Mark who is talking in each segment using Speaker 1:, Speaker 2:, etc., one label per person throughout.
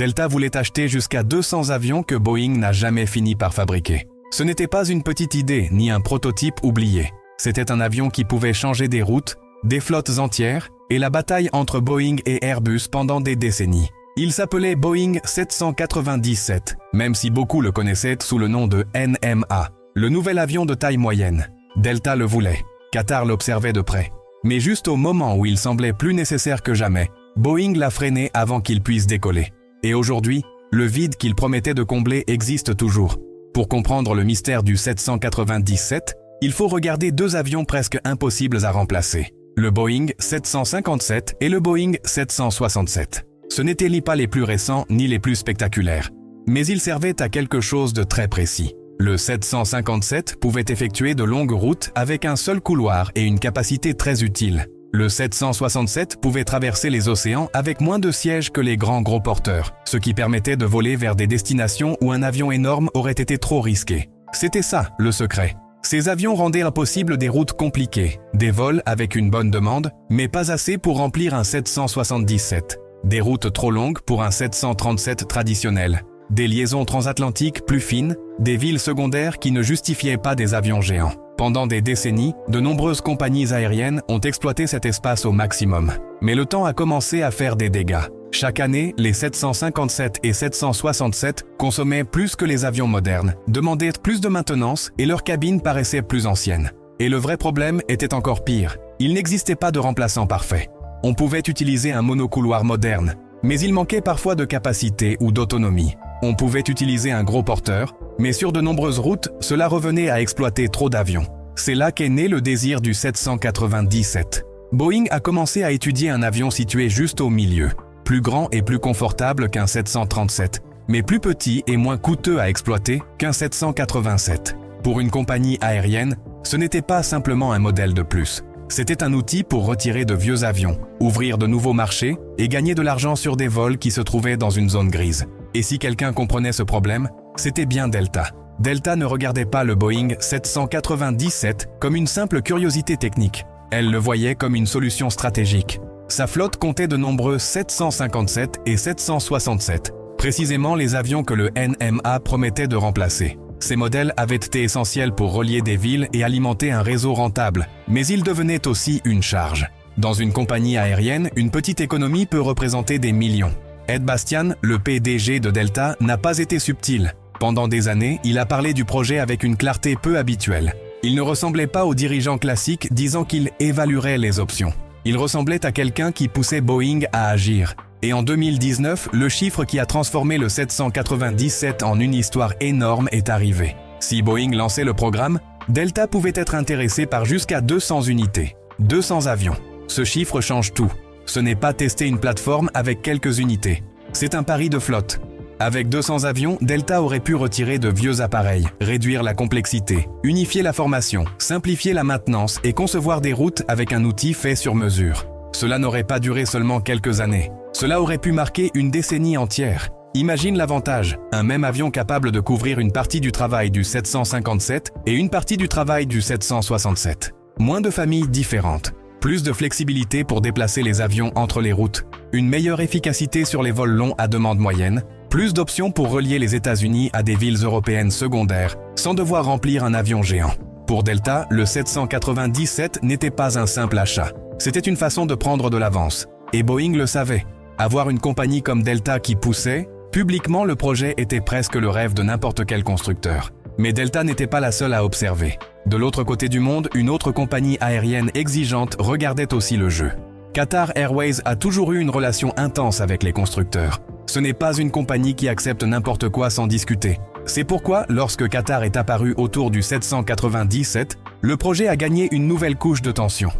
Speaker 1: Delta voulait acheter jusqu'à 200 avions que Boeing n'a jamais fini par fabriquer. Ce n'était pas une petite idée, ni un prototype oublié. C'était un avion qui pouvait changer des routes, des flottes entières, et la bataille entre Boeing et Airbus pendant des décennies. Il s'appelait Boeing 797, même si beaucoup le connaissaient sous le nom de NMA, le nouvel avion de taille moyenne. Delta le voulait, Qatar l'observait de près. Mais juste au moment où il semblait plus nécessaire que jamais, Boeing l'a freiné avant qu'il puisse décoller. Et aujourd'hui, le vide qu'il promettait de combler existe toujours. Pour comprendre le mystère du 797, il faut regarder deux avions presque impossibles à remplacer. Le Boeing 757 et le Boeing 767. Ce n'étaient ni pas les plus récents ni les plus spectaculaires, mais ils servaient à quelque chose de très précis. Le 757 pouvait effectuer de longues routes avec un seul couloir et une capacité très utile. Le 767 pouvait traverser les océans avec moins de sièges que les grands gros porteurs, ce qui permettait de voler vers des destinations où un avion énorme aurait été trop risqué. C'était ça, le secret. Ces avions rendaient impossible des routes compliquées, des vols avec une bonne demande, mais pas assez pour remplir un 777. Des routes trop longues pour un 737 traditionnel. Des liaisons transatlantiques plus fines, des villes secondaires qui ne justifiaient pas des avions géants. Pendant des décennies, de nombreuses compagnies aériennes ont exploité cet espace au maximum. Mais le temps a commencé à faire des dégâts. Chaque année, les 757 et 767 consommaient plus que les avions modernes, demandaient plus de maintenance et leurs cabines paraissaient plus anciennes. Et le vrai problème était encore pire. Il n'existait pas de remplaçant parfait. On pouvait utiliser un monocouloir moderne, mais il manquait parfois de capacité ou d'autonomie. On pouvait utiliser un gros porteur, mais sur de nombreuses routes, cela revenait à exploiter trop d'avions. C'est là qu'est né le désir du 797. Boeing a commencé à étudier un avion situé juste au milieu, plus grand et plus confortable qu'un 737, mais plus petit et moins coûteux à exploiter qu'un 787. Pour une compagnie aérienne, ce n'était pas simplement un modèle de plus. C'était un outil pour retirer de vieux avions, ouvrir de nouveaux marchés et gagner de l'argent sur des vols qui se trouvaient dans une zone grise. Et si quelqu'un comprenait ce problème, c'était bien Delta. Delta ne regardait pas le Boeing 797 comme une simple curiosité technique. Elle le voyait comme une solution stratégique. Sa flotte comptait de nombreux 757 et 767, précisément les avions que le NMA promettait de remplacer. Ces modèles avaient été essentiels pour relier des villes et alimenter un réseau rentable, mais ils devenaient aussi une charge. Dans une compagnie aérienne, une petite économie peut représenter des millions. Ed Bastian, le PDG de Delta, n'a pas été subtil. Pendant des années, il a parlé du projet avec une clarté peu habituelle. Il ne ressemblait pas aux dirigeants classiques disant qu'il évaluerait les options. Il ressemblait à quelqu'un qui poussait Boeing à agir. Et en 2019, le chiffre qui a transformé le 797 en une histoire énorme est arrivé. Si Boeing lançait le programme, Delta pouvait être intéressé par jusqu'à 200 unités. 200 avions. Ce chiffre change tout. Ce n'est pas tester une plateforme avec quelques unités. C'est un pari de flotte. Avec 200 avions, Delta aurait pu retirer de vieux appareils, réduire la complexité, unifier la formation, simplifier la maintenance et concevoir des routes avec un outil fait sur mesure. Cela n'aurait pas duré seulement quelques années. Cela aurait pu marquer une décennie entière. Imagine l'avantage, un même avion capable de couvrir une partie du travail du 757 et une partie du travail du 767. Moins de familles différentes, plus de flexibilité pour déplacer les avions entre les routes, une meilleure efficacité sur les vols longs à demande moyenne, plus d'options pour relier les États-Unis à des villes européennes secondaires, sans devoir remplir un avion géant. Pour Delta, le 797 n'était pas un simple achat. C'était une façon de prendre de l'avance. Et Boeing le savait. Avoir une compagnie comme Delta qui poussait, publiquement le projet était presque le rêve de n'importe quel constructeur. Mais Delta n'était pas la seule à observer. De l'autre côté du monde, une autre compagnie aérienne exigeante regardait aussi le jeu. Qatar Airways a toujours eu une relation intense avec les constructeurs. Ce n'est pas une compagnie qui accepte n'importe quoi sans discuter. C'est pourquoi, lorsque Qatar est apparu autour du 797, le projet a gagné une nouvelle couche de tension.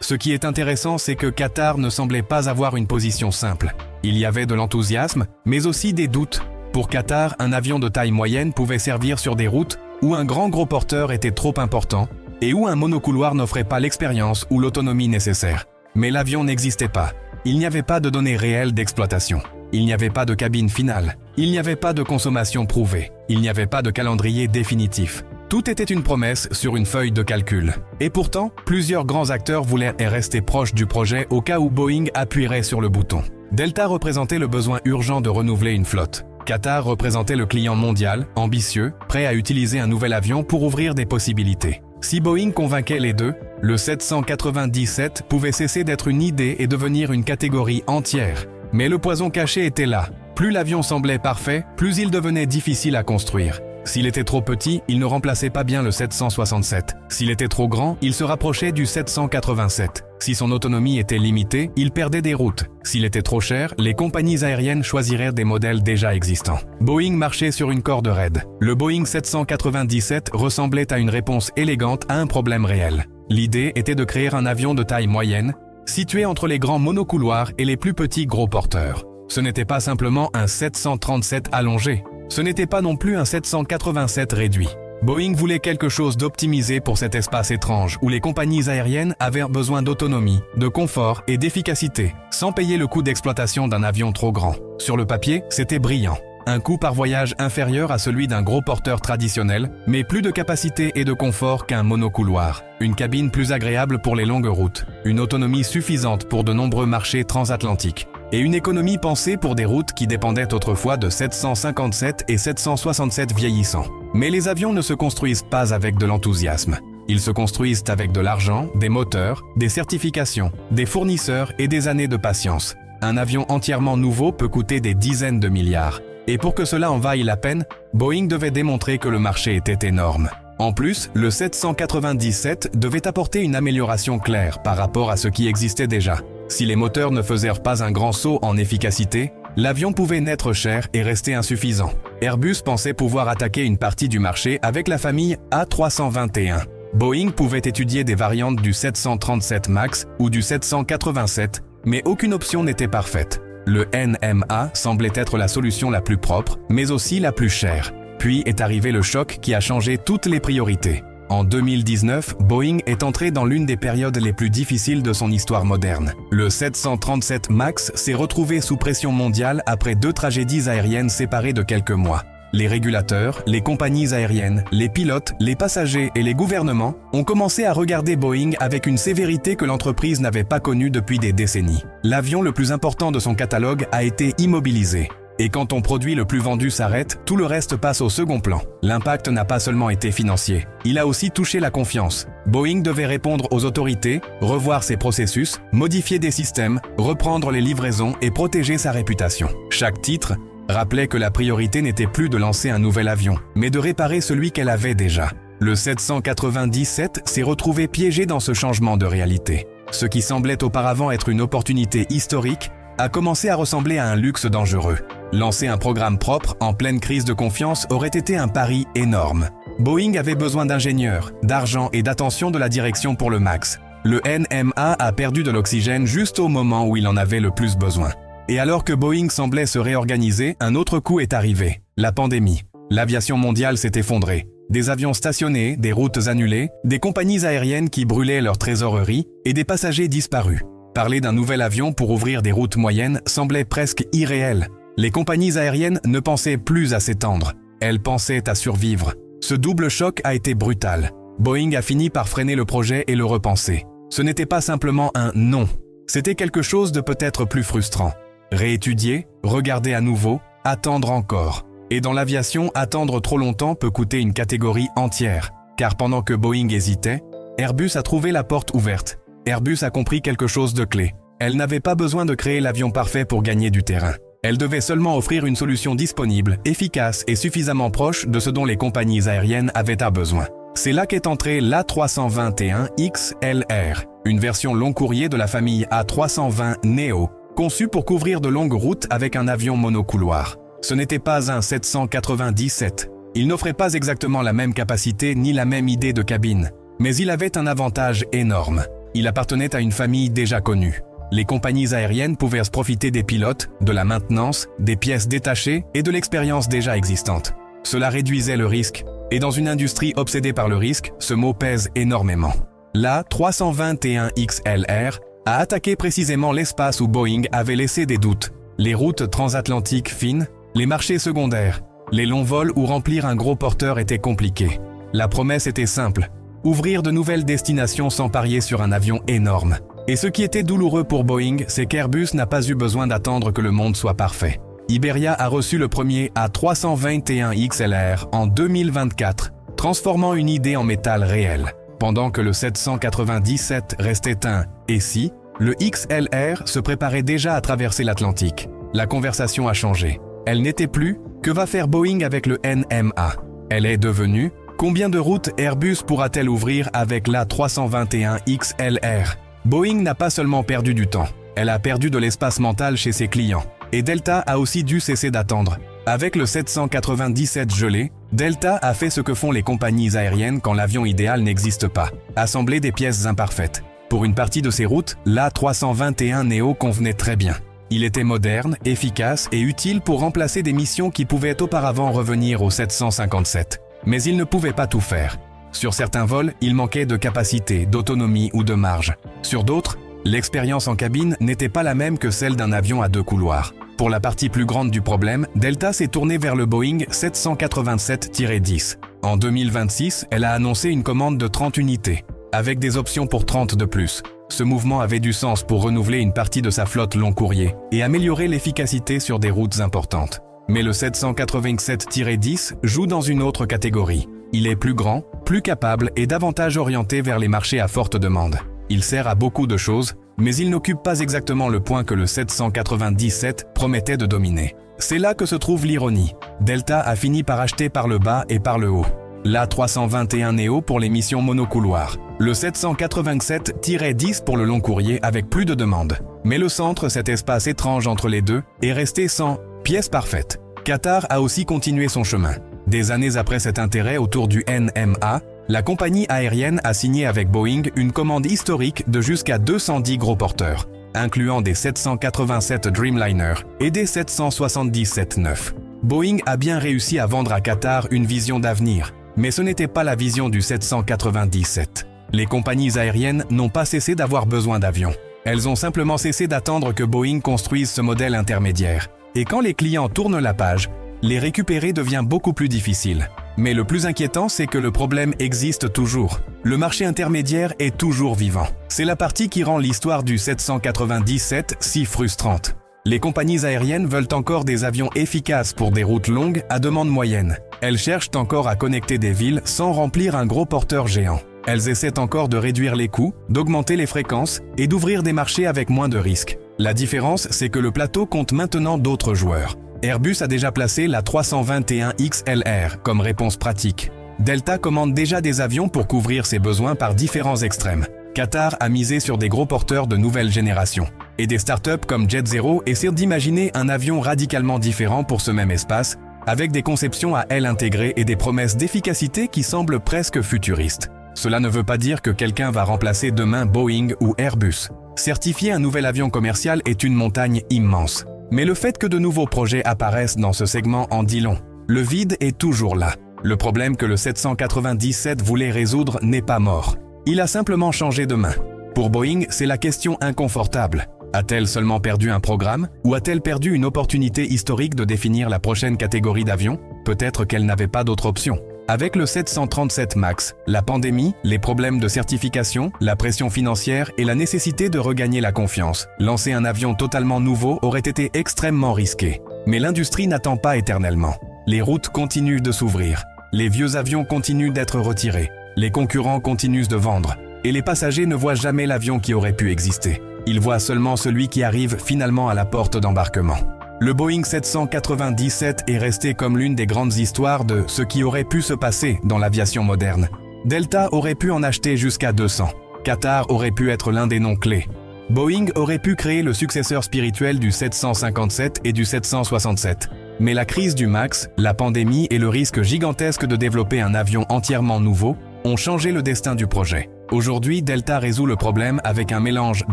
Speaker 1: Ce qui est intéressant, c'est que Qatar ne semblait pas avoir une position simple. Il y avait de l'enthousiasme, mais aussi des doutes. Pour Qatar, un avion de taille moyenne pouvait servir sur des routes où un grand gros porteur était trop important et où un monocouloir n'offrait pas l'expérience ou l'autonomie nécessaire. Mais l'avion n'existait pas. Il n'y avait pas de données réelles d'exploitation. Il n'y avait pas de cabine finale. Il n'y avait pas de consommation prouvée. Il n'y avait pas de calendrier définitif. Tout était une promesse sur une feuille de calcul. Et pourtant, plusieurs grands acteurs voulaient rester proches du projet au cas où Boeing appuierait sur le bouton. Delta représentait le besoin urgent de renouveler une flotte. Qatar représentait le client mondial, ambitieux, prêt à utiliser un nouvel avion pour ouvrir des possibilités. Si Boeing convainquait les deux, le 797 pouvait cesser d'être une idée et devenir une catégorie entière. Mais le poison caché était là. Plus l'avion semblait parfait, plus il devenait difficile à construire. S'il était trop petit, il ne remplaçait pas bien le 767. S'il était trop grand, il se rapprochait du 787. Si son autonomie était limitée, il perdait des routes. S'il était trop cher, les compagnies aériennes choisiraient des modèles déjà existants. Boeing marchait sur une corde raide. Le Boeing 797 ressemblait à une réponse élégante à un problème réel. L'idée était de créer un avion de taille moyenne, situé entre les grands monocouloirs et les plus petits gros porteurs. Ce n'était pas simplement un 737 allongé. Ce n'était pas non plus un 787 réduit. Boeing voulait quelque chose d'optimisé pour cet espace étrange où les compagnies aériennes avaient besoin d'autonomie, de confort et d'efficacité, sans payer le coût d'exploitation d'un avion trop grand. Sur le papier, c'était brillant. Un coût par voyage inférieur à celui d'un gros porteur traditionnel, mais plus de capacité et de confort qu'un monocouloir. Une cabine plus agréable pour les longues routes. Une autonomie suffisante pour de nombreux marchés transatlantiques. Et une économie pensée pour des routes qui dépendaient autrefois de 757 et 767 vieillissants. Mais les avions ne se construisent pas avec de l'enthousiasme. Ils se construisent avec de l'argent, des moteurs, des certifications, des fournisseurs et des années de patience. Un avion entièrement nouveau peut coûter des dizaines de milliards. Et pour que cela en vaille la peine, Boeing devait démontrer que le marché était énorme. En plus, le 797 devait apporter une amélioration claire par rapport à ce qui existait déjà. Si les moteurs ne faisaient pas un grand saut en efficacité, l'avion pouvait naître cher et rester insuffisant. Airbus pensait pouvoir attaquer une partie du marché avec la famille A321. Boeing pouvait étudier des variantes du 737 MAX ou du 787, mais aucune option n'était parfaite. Le NMA semblait être la solution la plus propre, mais aussi la plus chère. Puis est arrivé le choc qui a changé toutes les priorités. En 2019, Boeing est entré dans l'une des périodes les plus difficiles de son histoire moderne. Le 737 MAX s'est retrouvé sous pression mondiale après 2 tragédies aériennes séparées de quelques mois. Les régulateurs, les compagnies aériennes, les pilotes, les passagers et les gouvernements ont commencé à regarder Boeing avec une sévérité que l'entreprise n'avait pas connue depuis des décennies. L'avion le plus important de son catalogue a été immobilisé. Et quand ton produit le plus vendu s'arrête, tout le reste passe au second plan. L'impact n'a pas seulement été financier, il a aussi touché la confiance. Boeing devait répondre aux autorités, revoir ses processus, modifier des systèmes, reprendre les livraisons et protéger sa réputation. Chaque titre rappelait que la priorité n'était plus de lancer un nouvel avion, mais de réparer celui qu'elle avait déjà. Le 797 s'est retrouvé piégé dans ce changement de réalité. Ce qui semblait auparavant être une opportunité historique a commencé à ressembler à un luxe dangereux. Lancer un programme propre en pleine crise de confiance aurait été un pari énorme. Boeing avait besoin d'ingénieurs, d'argent et d'attention de la direction pour le MAX. Le NMA a perdu de l'oxygène juste au moment où il en avait le plus besoin. Et alors que Boeing semblait se réorganiser, un autre coup est arrivé, la pandémie. L'aviation mondiale s'est effondrée. Des avions stationnés, des routes annulées, des compagnies aériennes qui brûlaient leur trésorerie et des passagers disparus. Parler d'un nouvel avion pour ouvrir des routes moyennes semblait presque irréel. Les compagnies aériennes ne pensaient plus à s'étendre. Elles pensaient à survivre. Ce double choc a été brutal. Boeing a fini par freiner le projet et le repenser. Ce n'était pas simplement un non. C'était quelque chose de peut-être plus frustrant. Réétudier, regarder à nouveau, attendre encore. Et dans l'aviation, attendre trop longtemps peut coûter une catégorie entière. Car pendant que Boeing hésitait, Airbus a trouvé la porte ouverte. Airbus a compris quelque chose de clé. Elle n'avait pas besoin de créer l'avion parfait pour gagner du terrain. Elle devait seulement offrir une solution disponible, efficace et suffisamment proche de ce dont les compagnies aériennes avaient besoin. C'est là qu'est entrée l'A321XLR, une version long courrier de la famille A320 Neo, conçue pour couvrir de longues routes avec un avion monocouloir. Ce n'était pas un 797. Il n'offrait pas exactement la même capacité ni la même idée de cabine, mais il avait un avantage énorme. Il appartenait à une famille déjà connue. Les compagnies aériennes pouvaient se profiter des pilotes, de la maintenance, des pièces détachées et de l'expérience déjà existante. Cela réduisait le risque, et dans une industrie obsédée par le risque, ce mot pèse énormément. L'A321XLR a attaqué précisément l'espace où Boeing avait laissé des doutes. Les routes transatlantiques fines, les marchés secondaires, les longs vols où remplir un gros porteur était compliqué. La promesse était simple. Ouvrir de nouvelles destinations sans parier sur un avion énorme. Et ce qui était douloureux pour Boeing, c'est qu'Airbus n'a pas eu besoin d'attendre que le monde soit parfait. Iberia a reçu le premier A321XLR en 2024, transformant une idée en métal réel. Pendant que le 797 restait un « et si », le XLR se préparait déjà à traverser l'Atlantique. La conversation a changé. Elle n'était plus « que va faire Boeing avec le NMA ?» Elle est devenue « combien de routes Airbus pourra-t-elle ouvrir avec l'A321XLR ?» Boeing n'a pas seulement perdu du temps, elle a perdu de l'espace mental chez ses clients. Et Delta a aussi dû cesser d'attendre. Avec le 797 gelé, Delta a fait ce que font les compagnies aériennes quand l'avion idéal n'existe pas, assembler des pièces imparfaites. Pour une partie de ces routes, l'A321neo convenait très bien. Il était moderne, efficace et utile pour remplacer des missions qui pouvaient auparavant revenir au 757. Mais il ne pouvait pas tout faire. Sur certains vols, il manquait de capacité, d'autonomie ou de marge. Sur d'autres, l'expérience en cabine n'était pas la même que celle d'un avion à 2 couloirs. Pour la partie plus grande du problème, Delta s'est tournée vers le Boeing 787-10. En 2026, elle a annoncé une commande de 30 unités, avec des options pour 30 de plus. Ce mouvement avait du sens pour renouveler une partie de sa flotte long courrier et améliorer l'efficacité sur des routes importantes. Mais le 787-10 joue dans une autre catégorie. Il est plus grand, plus capable et davantage orienté vers les marchés à forte demande. Il sert à beaucoup de choses, mais il n'occupe pas exactement le point que le 797 promettait de dominer. C'est là que se trouve l'ironie. Delta a fini par acheter par le bas et par le haut. L'A321neo pour les missions monocouloirs. Le 787-10 pour le long courrier avec plus de demandes. Mais le centre, cet espace étrange entre les deux, est resté sans pièce parfaite. Qatar a aussi continué son chemin. Des années après cet intérêt autour du NMA, la compagnie aérienne a signé avec Boeing une commande historique de jusqu'à 210 gros porteurs, incluant des 787 Dreamliner et des 777-9. Boeing a bien réussi à vendre à Qatar une vision d'avenir, mais ce n'était pas la vision du 797. Les compagnies aériennes n'ont pas cessé d'avoir besoin d'avions. Elles ont simplement cessé d'attendre que Boeing construise ce modèle intermédiaire. Et quand les clients tournent la page, les récupérer devient beaucoup plus difficile. Mais le plus inquiétant, c'est que le problème existe toujours. Le marché intermédiaire est toujours vivant. C'est la partie qui rend l'histoire du 797 si frustrante. Les compagnies aériennes veulent encore des avions efficaces pour des routes longues à demande moyenne. Elles cherchent encore à connecter des villes sans remplir un gros porteur géant. Elles essaient encore de réduire les coûts, d'augmenter les fréquences et d'ouvrir des marchés avec moins de risques. La différence, c'est que le plateau compte maintenant d'autres joueurs. Airbus a déjà placé la 321XLR comme réponse pratique. Delta commande déjà des avions pour couvrir ses besoins par différents extrêmes. Qatar a misé sur des gros porteurs de nouvelle génération. Et des startups comme JetZero essaient d'imaginer un avion radicalement différent pour ce même espace, avec des conceptions à ailes intégrées et des promesses d'efficacité qui semblent presque futuristes. Cela ne veut pas dire que quelqu'un va remplacer demain Boeing ou Airbus. Certifier un nouvel avion commercial est une montagne immense. Mais le fait que de nouveaux projets apparaissent dans ce segment en dit long. Le vide est toujours là. Le problème que le 797 voulait résoudre n'est pas mort. Il a simplement changé de main. Pour Boeing, c'est la question inconfortable. A-t-elle seulement perdu un programme ou a-t-elle perdu une opportunité historique de définir la prochaine catégorie d'avions? Peut-être qu'elle n'avait pas d'autre option. Avec le 737 MAX, la pandémie, les problèmes de certification, la pression financière et la nécessité de regagner la confiance, lancer un avion totalement nouveau aurait été extrêmement risqué. Mais l'industrie n'attend pas éternellement. Les routes continuent de s'ouvrir, les vieux avions continuent d'être retirés, les concurrents continuent de vendre, et les passagers ne voient jamais l'avion qui aurait pu exister. Ils voient seulement celui qui arrive finalement à la porte d'embarquement. Le Boeing 797 est resté comme l'une des grandes histoires de ce qui aurait pu se passer dans l'aviation moderne. Delta aurait pu en acheter jusqu'à 200. Qatar aurait pu être l'un des noms clés. Boeing aurait pu créer le successeur spirituel du 757 et du 767. Mais la crise du MAX, la pandémie et le risque gigantesque de développer un avion entièrement nouveau ont changé le destin du projet. Aujourd'hui, Delta résout le problème avec un mélange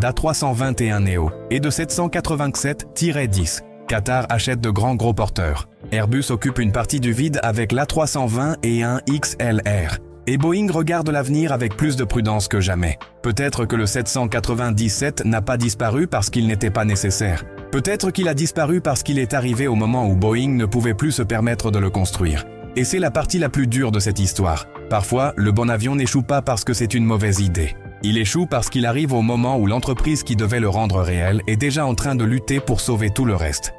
Speaker 1: d'A321neo et de 787-10. Qatar achète de gros porteurs. Airbus occupe une partie du vide avec l'A320 et un XLR. Et Boeing regarde l'avenir avec plus de prudence que jamais. Peut-être que le 797 n'a pas disparu parce qu'il n'était pas nécessaire. Peut-être qu'il a disparu parce qu'il est arrivé au moment où Boeing ne pouvait plus se permettre de le construire. Et c'est la partie la plus dure de cette histoire. Parfois, le bon avion n'échoue pas parce que c'est une mauvaise idée. Il échoue parce qu'il arrive au moment où l'entreprise qui devait le rendre réel est déjà en train de lutter pour sauver tout le reste.